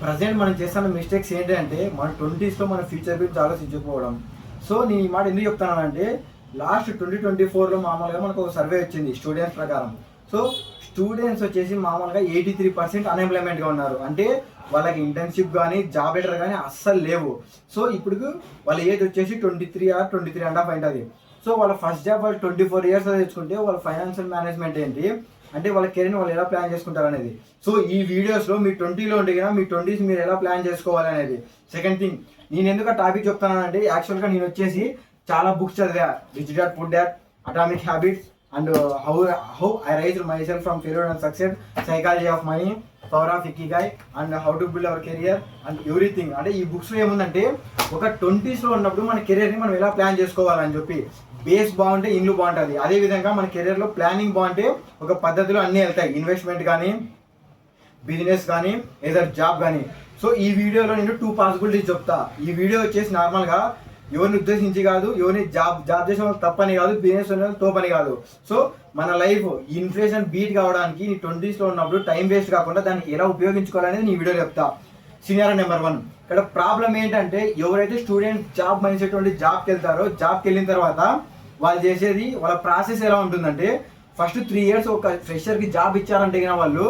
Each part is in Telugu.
ప్రజెంట్ మనం చేస్తున్న మిస్టేక్స్ ఏంటంటే మన 20స్లో మన ఫ్యూచర్ గురించి ఆలోచించకపోవడం. సో నేను ఈ మాట ఎందుకు చెప్తానంటే లాస్ట్ 2024లో మామూలుగా మనకు ఒక సర్వే వచ్చింది స్టూడెంట్స్ ప్రకారం. సో స్టూడెంట్స్ వచ్చేసి మామూలుగా 83% అన్ఎంప్లాయ్మెంట్గా ఉన్నారు. అంటే వాళ్ళకి ఇంటర్న్షిప్ కానీ జాబ్ లెటర్ కానీ అస్సలు లేవు. సో ఇప్పుడు వాళ్ళ ఏజ్ వచ్చేసి 23 ఆర్ 23.5 ఉంటుంది. సో వాళ్ళ ఫస్ట్ జాబ్ వాళ్ళు 24 ఇయర్స్ తెచ్చుకుంటే వాళ్ళ ఫైనాన్షియల్ మేనేజ్మెంట్ ఏంటి అంటే వాళ్ళ కెరీర్ని వాళ్ళు ఎలా ప్లాన్ చేసుకుంటారు అనేది. సో ఈ వీడియోస్లో మీ 20లో ఉంటే కదా మీ 20s మీరు ఎలా ప్లాన్ చేసుకోవాలి అనేది. సెకండ్ థింగ్, నేను ఎందుకు ఆ టాపిక్ చెప్తానంటే యాక్చువల్గా నేను వచ్చేసి చాలా బుక్స్ చదివా. Rich dad poor dad, atomic habits and how I raise myself from failure and success, psychology of money, power of ikigai and how to build our career and everything. అంటే ఈ బుక్స్లో ఏముందంటే ఒక 20స్లో ఉన్నప్పుడు మన కెరియర్ని మనం ఎలా ప్లాన్ చేసుకోవాలని చెప్పి. బేస్ బాగుంటే ఇల్లు బాగుంటుంది. అదేవిధంగా మన కెరియర్లో ప్లానింగ్ బాగుంటే ఒక పద్ధతిలో అన్నీ వెళ్తాయి. ఇన్వెస్ట్మెంట్ కానీ, బిజినెస్ కానీ, ఏదో జాబ్ కానీ. సో ఈ వీడియోలో నేను 2 పాసిబిలిటీస్ చెప్తా. ఈ వీడియో వచ్చేసి నార్మల్గా ఎవరిని ఉద్దేశించి కాదు, ఎవరిని జాబ్ చేసే వాళ్ళు తప్పని కాదు, బిజినెస్ తోపని కాదు. సో మన లైఫ్ ఇన్ఫ్లేషన్ బీట్ కావడానికి నీ 20స్లో ఉన్నప్పుడు టైం వేస్ట్ కాకుండా దాన్ని ఎలా ఉపయోగించుకోవాలనేది నీ వీడియో చెప్తా. సీనియర్ నెంబర్ 1, ఇక్కడ ప్రాబ్లం ఏంటంటే ఎవరైతే స్టూడెంట్ జాబ్ మైండ్ సెట్ ఉండి జాబ్కి వెళ్తారో జాబ్కి వెళ్ళిన తర్వాత వాళ్ళు చేసేది వాళ్ళ ప్రాసెస్ ఎలా ఉంటుందంటే ఫస్ట్ 3 ఇయర్స్ ఒక ఫ్రెషర్కి జాబ్ ఇచ్చారంటే కన్నా వాళ్ళు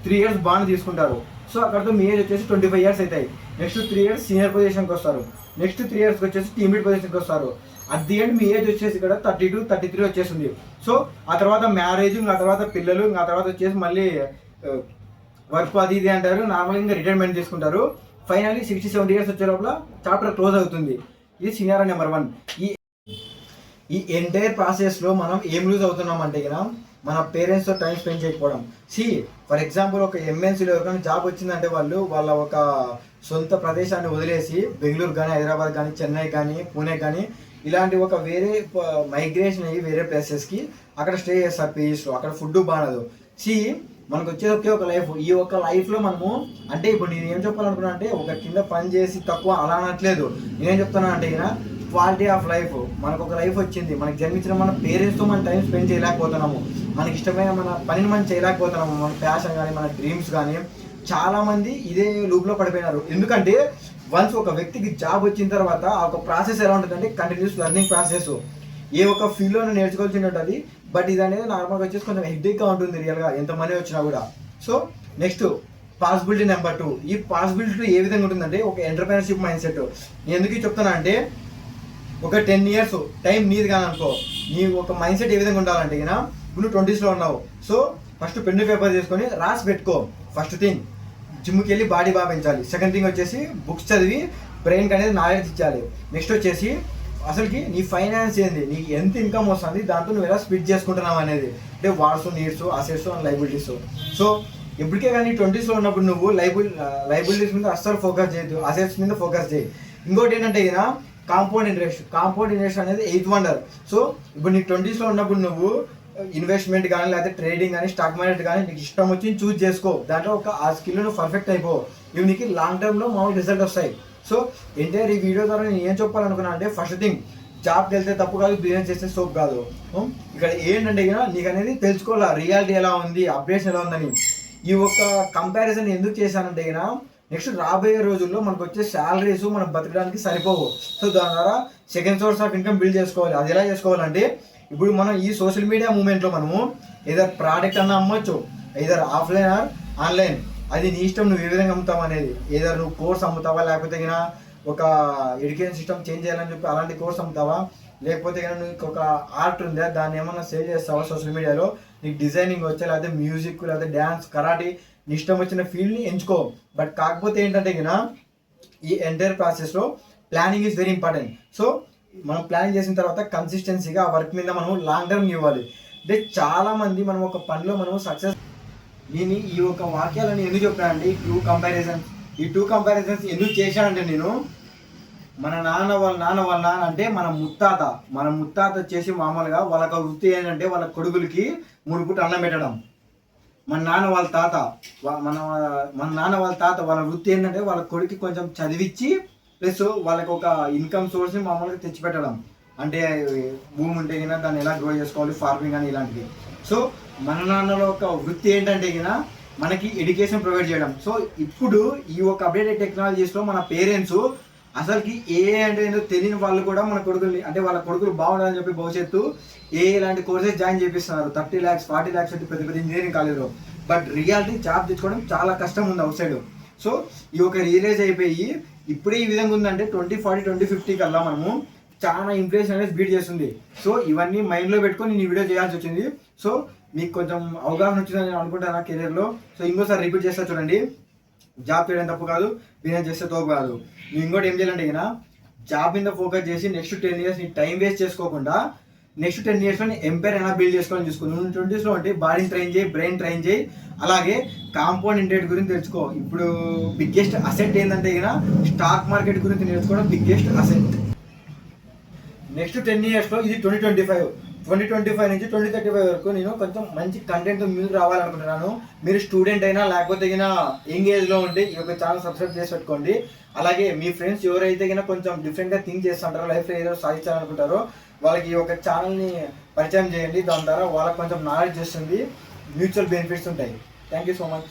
3 ఇయర్స్ బాండ్ తీసుకుంటారు. సో అక్కడతో మీ ఏజ్ వచ్చేసి 25 ఇయర్స్ అవుతాయి. నెక్స్ట్ 3 ఇయర్స్ సీనియర్ పొజిషన్కి వస్తారు. నెక్స్ట్ 3 ఇయర్స్కి వచ్చేసి టీమ్ లీడ్ పొజిషన్కి వస్తారు. At the end me age వచ్చేసి ఇక్కడ 32, 33 వచ్చేసింది. సో ఆ తర్వాత మ్యారేజ్, ఆ తర్వాత పిల్లలు, ఆ తర్వాత వచ్చేసి మళ్ళీ వర్క్ అది ఇది అంటారు. నార్మల్గా ఇంకా రిటైర్మెంట్ తీసుకుంటారు. ఫైనల్లీ 60-70 ఇయర్స్ వచ్చే లోపల చాప్టర్ క్లోజ్ అవుతుంది. ఇది సీనియర్ నెంబర్ 1. ఈ ఎంటైర్ ప్రాసెస్లో మనం ఏం లూజ్ అవుతున్నాం అంటే కదా మన పేరెంట్స్తో టైం స్పెండ్ చేయకపోవడం. ఫర్ ఎగ్జాంపుల్ ఒక ఎంఎన్సీలో ఎవరికైనా జాబ్ వచ్చిందంటే వాళ్ళ ఒక సొంత ప్రదేశాన్ని వదిలేసి బెంగళూరు కానీ, హైదరాబాద్ కానీ, చెన్నై కానీ, పూణే కానీ ఇలాంటి ఒక వేరే మైగ్రేషన్ అయ్యి వేరే ప్లేసెస్కి అక్కడ స్టే చేస్తారు పీజీస్లో. అక్కడ ఫుడ్ బాగదు. మనకు వచ్చేది ఒకే ఒక లైఫ్. ఈ ఒక లైఫ్లో మనము అంటే ఇప్పుడు నేను ఏం చెప్పాలనుకున్నా అంటే ఒక కింద పని చేసి తక్కువ అలా అనట్లేదు. నేనేం చెప్తున్నా అంటే క్వాలిటీ ఆఫ్ లైఫ్. మనకు ఒక లైఫ్ వచ్చింది, మనకి జన్మించిన మన పేరెంట్స్తో మనం టైం స్పెండ్ చేయలేకపోతున్నాము. మనకి ఇష్టమైన మన పనిని మనం చేయలేకపోతున్నాము. మన ప్యాషన్ కానీ, మన డ్రీమ్స్ కానీ. చాలామంది ఇదే లూప్లో పడిపోయినారు. ఎందుకంటే వన్స్ ఒక వ్యక్తికి జాబ్ వచ్చిన తర్వాత ఆ ఒక ప్రాసెస్ ఎలా ఉంటుందంటే కంటిన్యూస్ లెర్నింగ్ ప్రాసెస్. ఏ ఒక ఫీల్డ్లో నేర్చుకోవాల్సి ఉంటుంది. బట్ ఇది అనేది నార్మల్గా వచ్చేసి కొంచెం హెడ్ఏక్గా ఉంటుంది రియల్గా ఎంత మనీ వచ్చినా కూడా. So next possibility number 2. ఈ పాసిబిలిటీ ఏ విధంగా ఉంటుందంటే ఒక ఎంటర్‌ప్రెన్యూర్‌షిప్ మైండ్ సెట్. నేను ఎందుకు చెప్తున్నా అంటే ఒక 10 ఇయర్స్ టైం నీది కానీ అనుకో, నీ ఒక మైండ్ సెట్ ఏ విధంగా ఉండాలంటే ఇప్పుడు నువ్వు 20స్లో ఉన్నావు. సో ఫస్ట్ పెన్ను పేపర్ తీసుకొని రాసి పెట్టుకో. ఫస్ట్ థింగ్ జిమ్కి వెళ్ళి బాడీ బాగా పెంచాలి. సెకండ్ థింగ్ వచ్చేసి బుక్స్ చదివి బ్రెయిన్కి అనేది నాలెడ్జ్ ఇచ్చాలి. నెక్స్ట్ వచ్చేసి అసలుకి నీ ఫైనాన్స్ ఏంది, నీకు ఎంత ఇన్కమ్ వస్తుంది, దాంతో నువ్వు ఎలా స్ప్లిట్ చేసుకుంటున్నావు అనేది. అంటే wants, needs, assets and liabilities. So ఇప్పటికే కానీ 20స్లో ఉన్నప్పుడు నువ్వు లైబిలిటీస్ మీద అస్సలు ఫోకస్ చేయొద్దు, అసెట్స్ మీద ఫోకస్ చేయి. ఇంకోటి ఏంటంటే కాంపౌండ్ ఇంట్రెస్ట్ అనేది 8th వండర్. సో ఇప్పుడు నీకు 20స్లో ఉన్నప్పుడు నువ్వు ఇన్వెస్ట్మెంట్ కానీ లేకపోతే ట్రేడింగ్ కానీ స్టాక్ మార్కెట్ కానీ నీకు ఇష్టం వచ్చి చూజ్ చేసుకో. దాంట్లో ఒక ఆ స్కిల్ నువ్వు పర్ఫెక్ట్ అయిపో. ఇవి నీకు లాంగ్ టర్మ్లో మామూలు రిజల్ట్ వస్తాయి. సో ఎంటైర్ ఈ వీడియో ద్వారా నేను ఏం చెప్పాలనుకున్నా అంటే ఫస్ట్ థింగ్ జాబ్కి వెళ్తే తప్పు కాదు, బిజినెస్ చేస్తే సోప్ కాదు. ఇక్కడ ఏంటంటే నీకు అనేది తెలుసుకోవాలా రియాలిటీ ఎలా ఉంది, అప్డేషన్ ఎలా ఉందని. ఈ ఒక్క కంపారిజన్ ఎందుకు చేశానంటే నెక్స్ట్ రాబోయే రోజుల్లో మనకు వచ్చే శాలరీస్ మనం బతకడానికి సరిపోవు. సో దాని ద్వారా second source of income build చేసుకోవాలి. అది ఎలా చేసుకోవాలంటే ఇప్పుడు మనం ఈ సోషల్ మీడియా మూమెంట్లో మనము ఏదర్ ప్రోడక్ట్ అన్న అమ్మొచ్చు, ఏదర్ ఆఫ్లైన్ ఆర్ ఆన్లైన్. అది నీ ఇష్టం, నువ్వు ఏ విధంగా అమ్ముతావు అనేది. ఏదర్ నువ్వు కోర్స్ అమ్ముతావా, లేకపోతే ఒక ఎడ్యుకేషన్ సిస్టమ్ చేంజ్ చేయాలని చెప్పి అలాంటి కోర్స్ అమ్ముతావా, లేకపోతే నీకు ఒక ఆర్ట్ ఉందా దాన్ని ఏమన్నా సేల్ చేస్తావా సోషల్ మీడియాలో. నీకు డిజైనింగ్ వచ్చా, లేకపోతే మ్యూజిక్, లేకపోతే డ్యాన్స్, కరాటీ, నీ ఇష్టం వచ్చిన ఫీల్డ్ని ఎంచుకో. బట్ కాకపోతే ఏంటంటే ఈ ఎంటైర్ ప్రాసెస్లో planning is very important. So మనం ప్లాన్ చేసిన తర్వాత కన్సిస్టెన్సీగా ఆ వర్క్ మీద మనం లాంగ్ టర్మ్ ఇవ్వాలి. అంటే చాలామంది మనం ఒక పనిలో మనం సక్సెస్. నేను ఈ ఒక వాక్యాలను ఎందుకు చెప్పానంటే ఈ టూ కంపారిజన్స్ ఎందుకు చేశానంటే మన నాన్న వాళ్ళ నాన్న అంటే మన ముత్తాత వచ్చేసి మామూలుగా వాళ్ళకి వృత్తి ఏంటంటే వాళ్ళ కొడుకులకి 3 పూట అన్నం పెట్టడం. మన నాన్న వాళ్ళ తాత వాళ్ళ వృత్తి ఏంటంటే వాళ్ళ కొడుకు కొంచెం చదివించి ప్లస్ వాళ్ళకి ఒక ఇన్కమ్ సోర్స్ని మామూలుగా తెచ్చిపెట్టడం. అంటే భూమి ఉంటే దాన్ని ఎలా గ్రో చేసుకోవాలి, ఫార్మింగ్ అని ఇలాంటివి. సో మన నాన్నలో ఒక వృత్తి ఏంటంటే మనకి ఎడ్యుకేషన్ ప్రొవైడ్ చేయడం. సో ఇప్పుడు ఈ ఒక అప్డేటెడ్ టెక్నాలజీస్లో మన పేరెంట్స్ అసలుకి అంటే ఏంటో తెలియని వాళ్ళు కూడా మన కొడుకుల్ని అంటే వాళ్ళ కొడుకులు బాగుండాలని చెప్పి భవిష్యత్తు ఇలాంటి కోర్సెస్ జాయిన్ చేపిస్తున్నారు. 30 lakhs 40 lakhs పెట్టి పెద్ద పెద్ద ఇంజనీరింగ్ కాలేజ్లో. బట్ రియాలిటీ జాబ్ తెచ్చుకోవడం చాలా కష్టం ఉంది అవుట్ సైడ్. సో ఈ ఒక రియలైజ్ అయిపోయి ఇప్పుడే ఈ విధంగా ఉందంటే 2040 2050 కల్లా మనము చాలా ఇన్ఫ్లేషన్ అనేది బీట్ చేస్తుంది. సో ఇవన్నీ మైండ్లో పెట్టుకొని నేను ఈ వీడియో చేయాల్సి వచ్చింది. సో మీకు కొంచెం అవగాహన వచ్చిందని నేను అనుకుంటాను నా కెరీర్లో. సో ఇంకోసారి రిపీట్ చేస్తా చూడండి. జాబ్ చేయడం తప్పు కాదు, బిజినెస్ చేస్తే తప్పు కాదు. నువ్వు ఇంకోటి ఏం చేయాలంటే ఇక జాబ్ మీద ఫోకస్ చేసి నెక్స్ట్ 10 years నీ టైం వేస్ట్ చేసుకోకుండా నెక్స్ట్ 10 yearsలో నీ ఎంపైర్ ఎలా బిల్డ్ చేసుకోవాలని చూసుకో. నువ్వు 20sలో అంటే బాడీని ట్రైన్ చేయి, బ్రెయిన్ ట్రైన్ చేయి, అలాగే కాంపౌండ్ ఇంట్రెస్ట్ గురించి తెలుసుకో. ఇప్పుడు బిగ్గెస్ట్ అసెట్ ఏంటంటే ఇక స్టాక్ మార్కెట్ గురించి నేర్చుకోవడం బిగ్గెస్ట్ అసెట్. నెక్స్ట్ 10 yearsలో ఇది 2025 నుంచి 2035 వరకు నేను కొంచెం మంచి కంటెంట్ మీకు రావాలనుకుంటున్నాను. మీరు స్టూడెంట్ అయినా లేకపోతే కినా యంగ్ ఏజ్లో ఉంటే ఈ యొక్క ఛానల్ సబ్స్క్రైబ్ చేసి పెట్టుకోండి. అలాగే మీ ఫ్రెండ్స్ ఎవరైతే కినా కొంచెం డిఫరెంట్గా థింక్ చేస్తుంటారో, లైఫ్లో ఏదో సాధించాలనుకుంటారో వాళ్ళకి ఈ యొక్క ఛానల్ని పరిచయం చేయండి. దాని ద్వారా వాళ్ళకి కొంచెం నాలెడ్జ్ వస్తుంది, మ్యూచువల్ బెనిఫిట్స్ ఉంటాయి. Thank you so much.